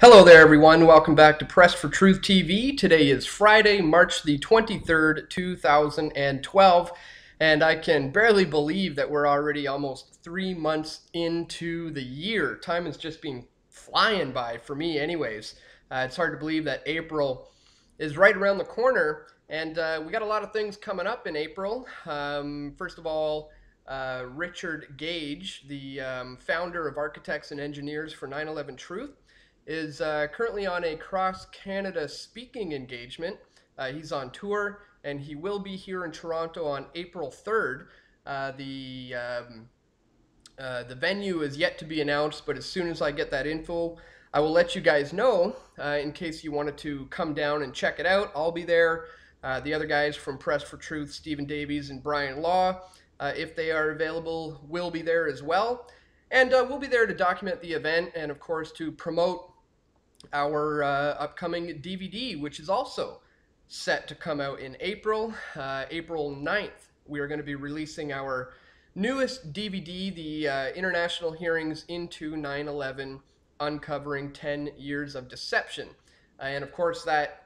Hello there, everyone. Welcome back to Press for Truth TV. Today is Friday, March the 23rd, 2012, and I can barely believe that we're already almost 3 months into the year. Time has just been flying by for me anyways. It's hard to believe that April is right around the corner, and we got a lot of things coming up in April. First of all, Richard Gage, the founder of Architects and Engineers for 9/11 Truth, is currently on a cross-Canada speaking engagement. He's on tour, and he will be here in Toronto on April 3rd. The venue is yet to be announced, but as soon as I get that info, I will let you guys know in case you wanted to come down and check it out. I'll be there. The other guys from Press for Truth, Stephen Davies and Brian Law, if they are available, will be there as well. And we'll be there to document the event and, of course, to promote our upcoming DVD, which is also set to come out in April. April 9th, we are going to be releasing our newest DVD, the International Hearings into 9/11, Uncovering 10 Years of Deception. And of course, that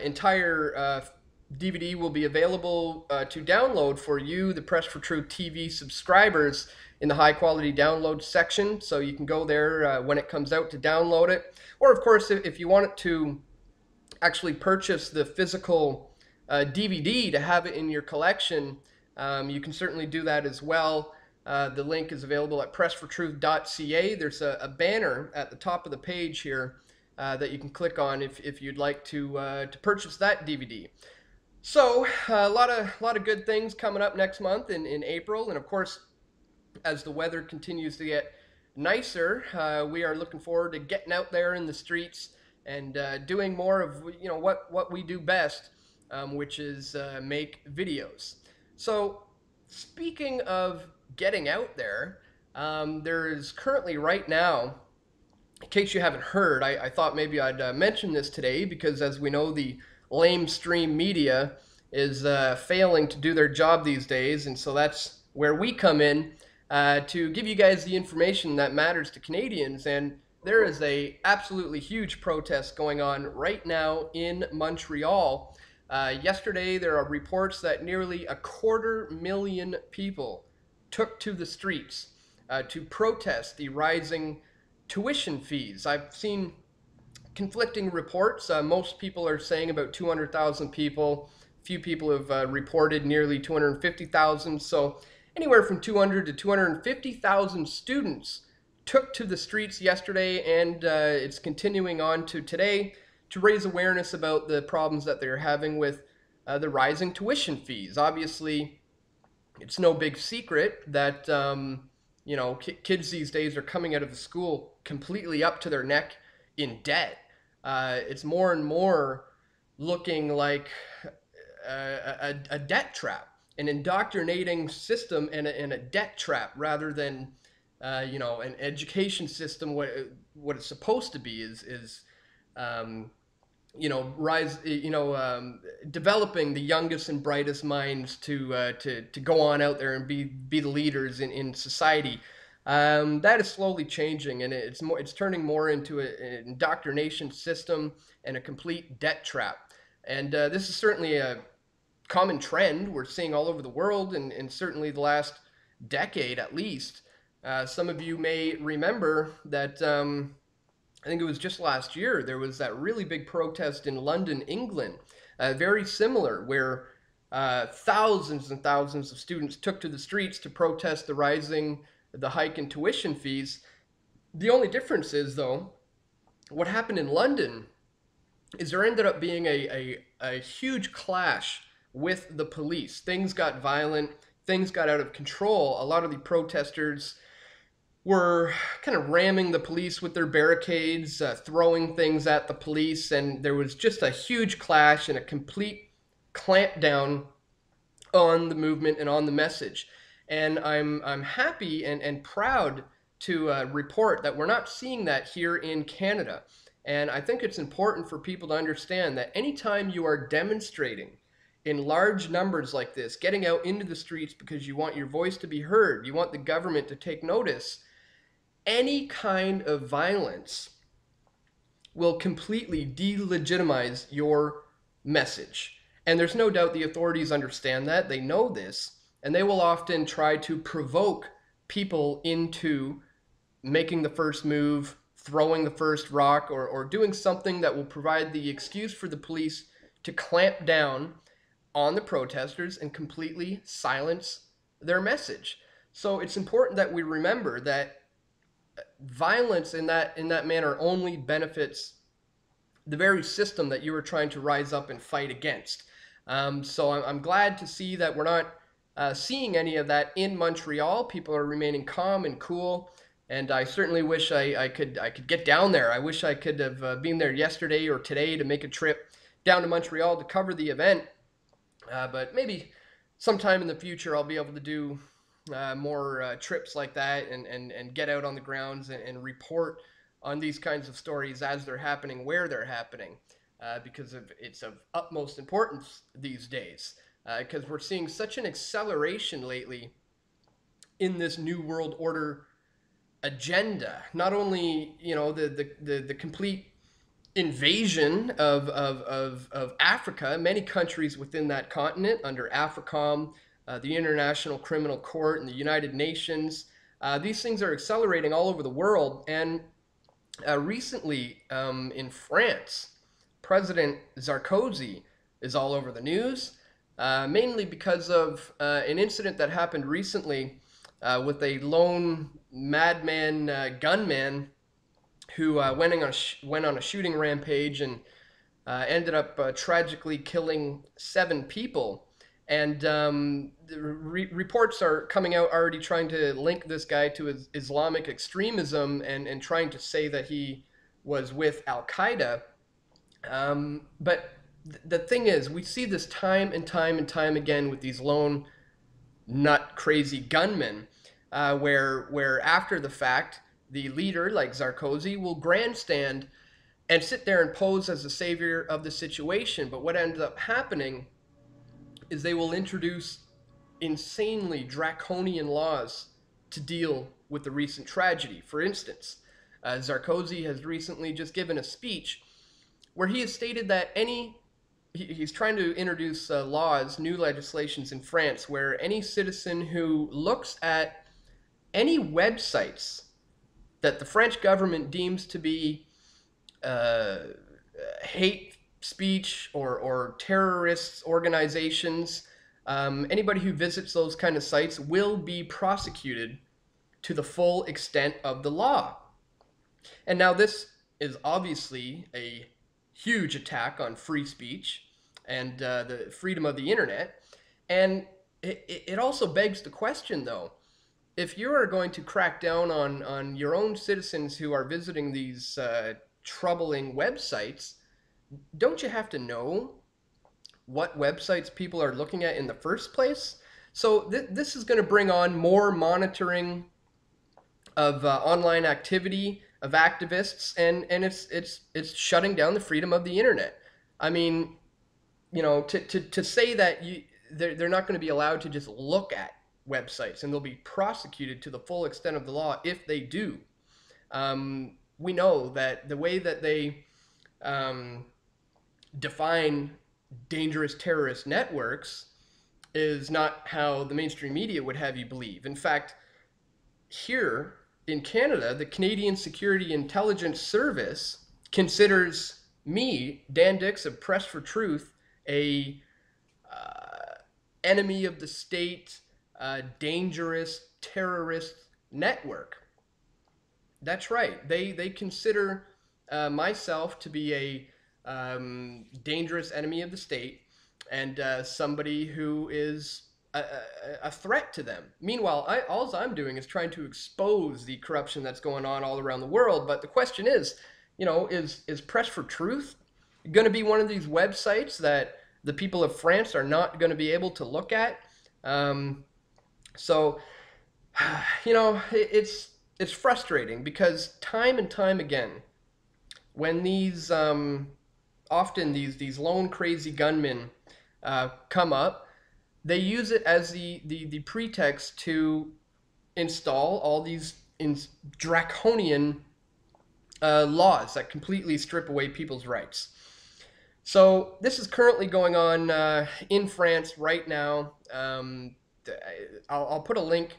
entire DVD will be available to download for you, the Press for Truth TV subscribers, in the high quality download section. So you can go there when it comes out to download it. Or of course, if you wanted to actually purchase the physical DVD to have it in your collection, you can certainly do that as well. The link is available at pressfortruth.ca. There's a banner at the top of the page here that you can click on if you'd like to purchase that DVD. So a lot of good things coming up next month in April, and of course, as the weather continues to get nicer, we are looking forward to getting out there in the streets and doing more of what we do best, which is make videos. So speaking of getting out there, there is currently right now, in case you haven't heard, I thought maybe I'd mention this today because, as we know, the lamestream media is failing to do their job these days, and so that's where we come in to give you guys the information that matters to Canadians. And there is a absolutely huge protest going on right now in Montreal. Yesterday, there are reports that nearly 250,000 people took to the streets to protest the rising tuition fees. I've seen conflicting reports. Most people are saying about 200,000 people. Few people have reported nearly 250,000. So anywhere from 200 to 250,000 students took to the streets yesterday, and it's continuing on to today to raise awareness about the problems that they're having with the rising tuition fees. Obviously, it's no big secret that kids these days are coming out of the school completely up to their neck in debt. It's more and more looking like a debt trap, an indoctrinating system, and a debt trap, rather than an education system. What it's supposed to be is developing the youngest and brightest minds to go on out there and be the leaders in society. That is slowly changing, and it's turning more into an indoctrination system and a complete debt trap. And this is certainly a common trend we're seeing all over the world, and certainly the last decade at least. Some of you may remember that I think it was just last year, there was that really big protest in London, England, very similar, where thousands and thousands of students took to the streets to protest the hike in tuition fees. The only difference is, though, what happened in London is there ended up being a huge clash with the police. Things got violent, things got out of control. A lot of the protesters were kind of ramming the police with their barricades, throwing things at the police, and there was just a huge clash and a complete clampdown on the movement and on the message. And I'm happy and proud to report that we're not seeing that here in Canada. And I think it's important for people to understand that anytime you are demonstrating in large numbers like this, getting out into the streets because you want your voice to be heard, you want the government to take notice, any kind of violence will completely delegitimize your message. And there's no doubt the authorities understand that. They know this, and they will often try to provoke people into making the first move, throwing the first rock, or doing something that will provide the excuse for the police to clamp down on the protesters and completely silence their message. So it's important that we remember that violence in that manner only benefits the very system that you were trying to rise up and fight against. So I'm glad to see that we're not seeing any of that in Montreal. People are remaining calm and cool, and I certainly wish I could get down there. I wish I could have been there yesterday or today to make a trip down to Montreal to cover the event. But maybe sometime in the future I'll be able to do more trips like that and get out on the grounds and report on these kinds of stories as they're happening, where they're happening, because it's of utmost importance these days. Because we're seeing such an acceleration lately in this new world order agenda. Not only the complete invasion of Africa, many countries within that continent under AFRICOM, the International Criminal Court, and the United Nations. These things are accelerating all over the world. And recently in France, President Sarkozy is all over the news, mainly because of an incident that happened recently with a lone madman gunman who went on a shooting rampage and ended up tragically killing 7 people. And reports are coming out already trying to link this guy to Islamic extremism and trying to say that he was with Al-Qaeda. But the thing is, we see this time and time and time again with these lone nut crazy gunmen, where after the fact, the leader, like Sarkozy, will grandstand and sit there and pose as the savior of the situation. But what ends up happening is they will introduce insanely draconian laws to deal with the recent tragedy. For instance, Sarkozy has recently just given a speech where he has stated that he's trying to introduce laws, new legislations in France, where any citizen who looks at any websites that the French government deems to be hate speech or terrorist organizations, anybody who visits those kind of sites will be prosecuted to the full extent of the law. And now this is obviously a huge attack on free speech and the freedom of the internet. And it also begs the question, though, if you are going to crack down on your own citizens who are visiting these troubling websites, don't you have to know what websites people are looking at in the first place? So this is going to bring on more monitoring of online activity of activists, and it's shutting down the freedom of the internet. I mean, to say that they're not going to be allowed to just look at websites and they'll be prosecuted to the full extent of the law if they do. We know that the way that they define dangerous terrorist networks is not how the mainstream media would have you believe. In fact, here in Canada, the Canadian Security Intelligence Service considers me, Dan Dix of Press for Truth, a enemy of the state, dangerous terrorist network. That's right. They consider myself to be a dangerous enemy of the state and somebody who is a threat to them. Meanwhile, all I'm doing is trying to expose the corruption that's going on all around the world. But the question is, is Press for Truth going to be one of these websites that the people of France are not going to be able to look at? So, it's frustrating because time and time again, when these often these lone crazy gunmen come up, they use it as the pretext to install all these draconian laws that completely strip away people's rights. So this is currently going on in France right now. I'll put a link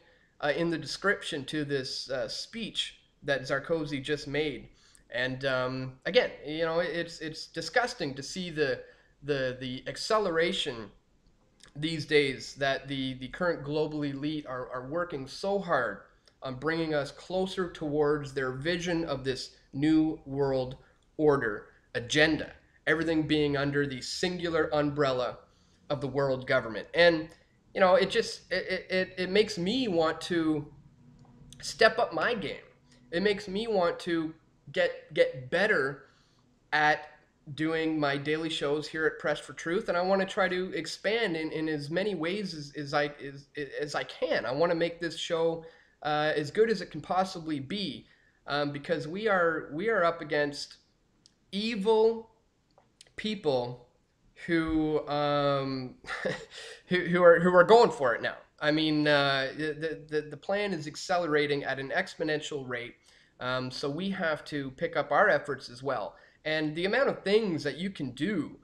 in the description to this speech that Sarkozy just made. And again, you know, it's disgusting to see the acceleration these days that the current global elite are working so hard on bringing us closer towards their vision of this new world order agenda. Everything being under the singular umbrella of the world government. And, you know, it makes me want to step up my game. It makes me want to get better at doing my daily shows here at Press for Truth, and I want to try to expand in as many ways as I can. I want to make this show as good as it can possibly be, because we are up against evil people who who are going for it now. I mean, the plan is accelerating at an exponential rate, so we have to pick up our efforts as well. And the amount of things that you can do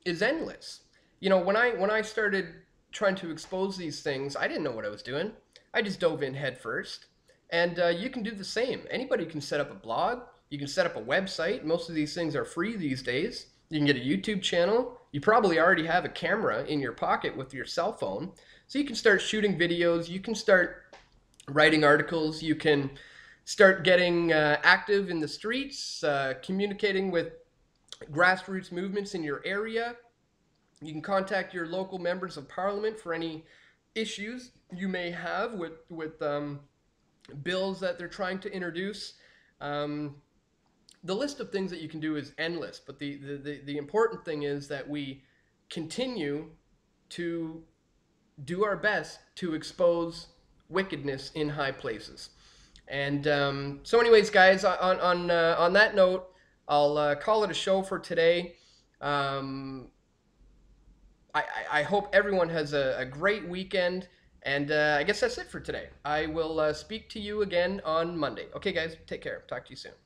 is endless. You know, when I started trying to expose these things, I didn't know what I was doing. I just dove in head first. And you can do the same. Anybody can set up a blog. You can set up a website. Most of these things are free these days. You can get a YouTube channel. You probably already have a camera in your pocket with your cell phone. So you can start shooting videos. You can start writing articles. You can start getting active in the streets, communicating with grassroots movements in your area. You can contact your local members of parliament for any issues you may have with bills that they're trying to introduce. The list of things that you can do is endless, but the important thing is that we continue to do our best to expose wickedness in high places. And so anyways, guys, on that note, I'll call it a show for today. I hope everyone has a great weekend, and I guess that's it for today. I will speak to you again on Monday. Okay, guys, take care. Talk to you soon.